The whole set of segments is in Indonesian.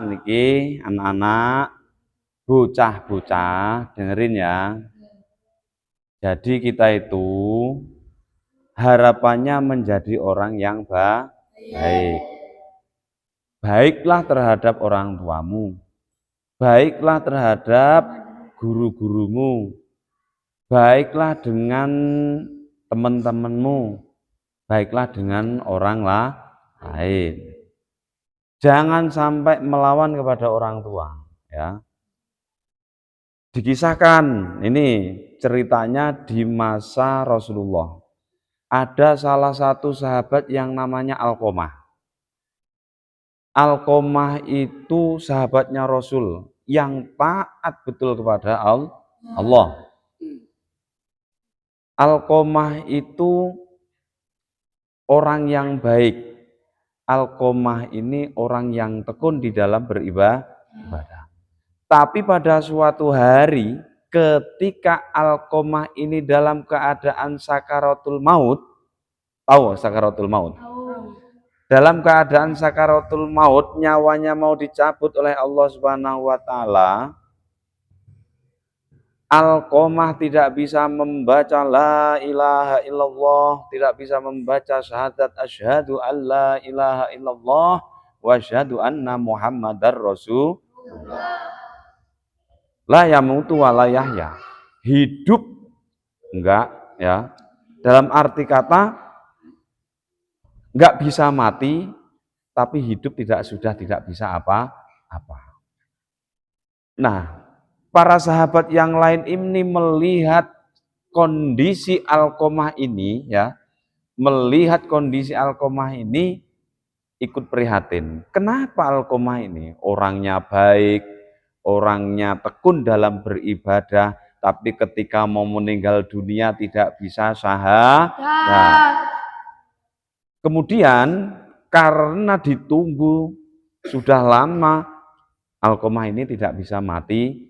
Niki anak-anak, bocah-bocah, dengerin ya. Jadi kita itu harapannya menjadi orang yang baik. Baiklah terhadap orang tuamu. Baiklah terhadap guru-gurumu. Baiklah dengan teman-temanmu. Baiklah dengan orang lain. Jangan sampai melawan kepada orang tua, ya. Dikisahkan ini ceritanya di masa Rasulullah. Ada salah satu sahabat yang namanya Alqomah. Alqomah itu sahabatnya Rasul yang taat betul kepada Allah. Alqomah itu orang yang baik. Alqomah ini orang yang tekun di dalam beribadah. Tapi pada suatu hari ketika Alqomah ini dalam keadaan sakaratul maut, tahu sakaratul maut? Dalam keadaan sakaratul maut, nyawanya mau dicabut oleh Allah Subhanahu wa taala, Alqomah tidak bisa membaca la ilaha illallah, tidak bisa membaca syahadat asyhadu alla ilaha illallah wa asyhadu anna muhammadar rasulullah. La yamutu wa la yahya. Hidup enggak, ya. Dalam arti kata enggak bisa mati, tapi hidup tidak bisa apa-apa. Nah, para sahabat yang lain ini melihat kondisi Alqomah ini, ya, melihat kondisi Alqomah ini ikut prihatin. Kenapa Alqomah ini orangnya baik, orangnya tekun dalam beribadah, tapi ketika mau meninggal dunia tidak bisa syahadat. Kemudian karena ditunggu sudah lama, Alqomah ini tidak bisa mati.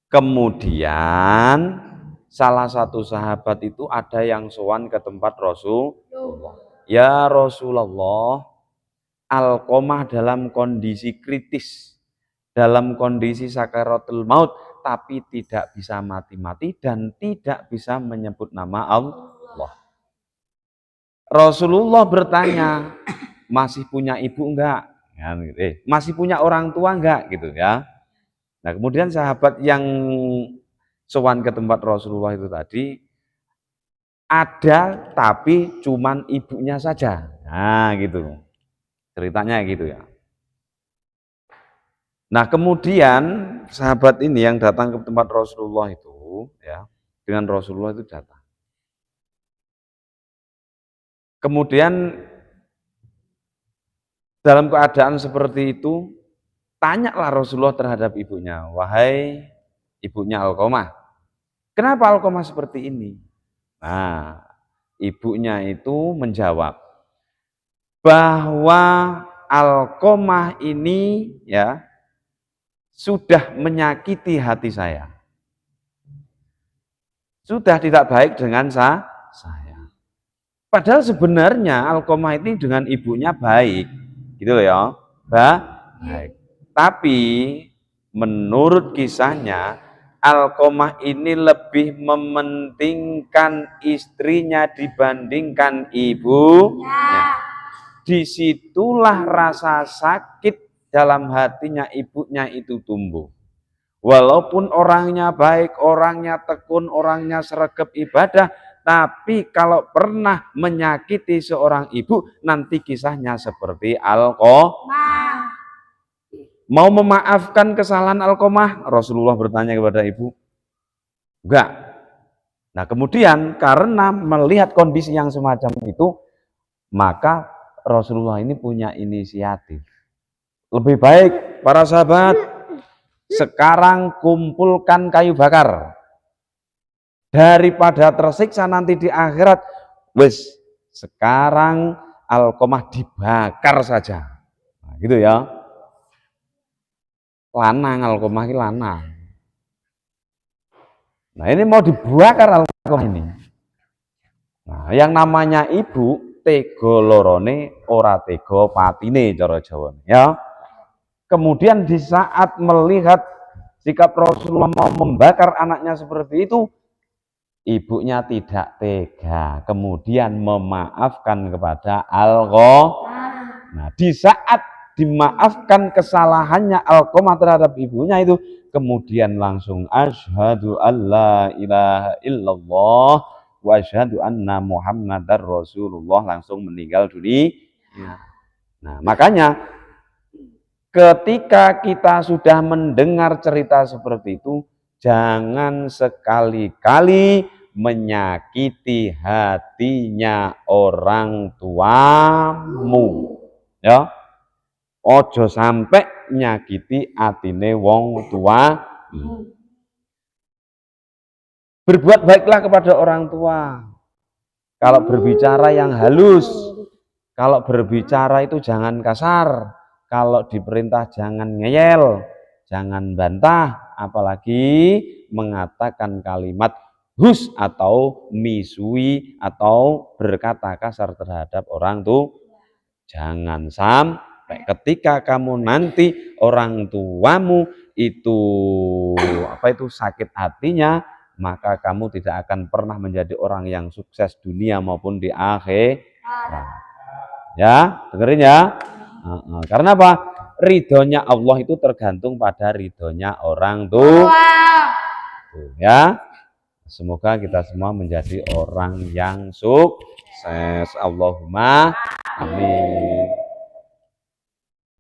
Kemudian salah satu sahabat itu ada yang sowan ke tempat Rasulullah. Ya Rasulullah, Alqomah dalam kondisi kritis, dalam kondisi sakaratul maut, tapi tidak bisa mati-mati dan tidak bisa menyebut nama Allah. Rasulullah bertanya, masih punya ibu enggak? Masih punya orang tua enggak? Gitu ya. Nah, kemudian sahabat yang sowan ke tempat Rasulullah itu tadi ada, tapi cuman ibunya saja. Nah, gitu. Ceritanya gitu ya. Nah, kemudian sahabat ini yang datang ke tempat Rasulullah itu, ya, dengan Rasulullah itu datang. Kemudian dalam keadaan seperti itu, tanyalah Rasulullah terhadap ibunya, wahai ibunya Alqomah, kenapa Alqomah seperti ini? Nah, ibunya itu menjawab bahwa Alqomah ini, ya, sudah menyakiti hati saya, sudah tidak baik dengan saya. Padahal sebenarnya Alqomah ini dengan ibunya baik, gitu ya, baik. Tapi menurut kisahnya, Alqomah ini lebih mementingkan istrinya dibandingkan ibunya. Disitulah rasa sakit dalam hatinya ibunya itu tumbuh. Walaupun orangnya baik, orangnya tekun, orangnya sregep ibadah, tapi kalau pernah menyakiti seorang ibu, nanti kisahnya seperti Alqomah. Mau memaafkan kesalahan Alqomah? Rasulullah bertanya kepada ibu. Enggak. Nah, kemudian karena melihat kondisi yang semacam itu, maka Rasulullah ini punya inisiatif. Lebih baik para sahabat, sekarang kumpulkan kayu bakar. Daripada tersiksa nanti di akhirat, wes sekarang Alqomah dibakar saja. Nah, gitu ya. Lanang Alqomah ini lanang. Nah, ini mau dibakar Alqomah ini. Nah, yang namanya ibu tega lorone ora tega patine cara Jawa ya. Kemudian di saat melihat sikap Rasulullah mau membakar anaknya seperti itu, ibunya tidak tega, kemudian memaafkan kepada Alqamah. Nah, di saat dimaafkan kesalahannya Alqamah terhadap ibunya itu, kemudian langsung asyhadu alla ilaha illallah wa asyhadu anna muhammadar rasulullah, langsung meninggal dunia. Nah, makanya ketika kita sudah mendengar cerita seperti itu, jangan sekali-kali menyakiti hatinya orang tuamu. Ya. Ojo sampai nyakiti atine wong tua. Berbuat baiklah kepada orang tua. Kalau berbicara yang halus, kalau berbicara itu jangan kasar. Kalau diperintah jangan ngeyel, jangan bantah, apalagi mengatakan kalimat hus atau misui atau berkata kasar terhadap orang tua. Jangan sampai ketika kamu nanti orang tuamu itu sakit hatinya, maka kamu tidak akan pernah menjadi orang yang sukses dunia maupun di akhir. Ya, dengerin ya. Karena apa? Ridhonya Allah itu tergantung pada ridhonya orang tua. Ya, semoga kita semua menjadi orang yang sukses. Allahumma amin.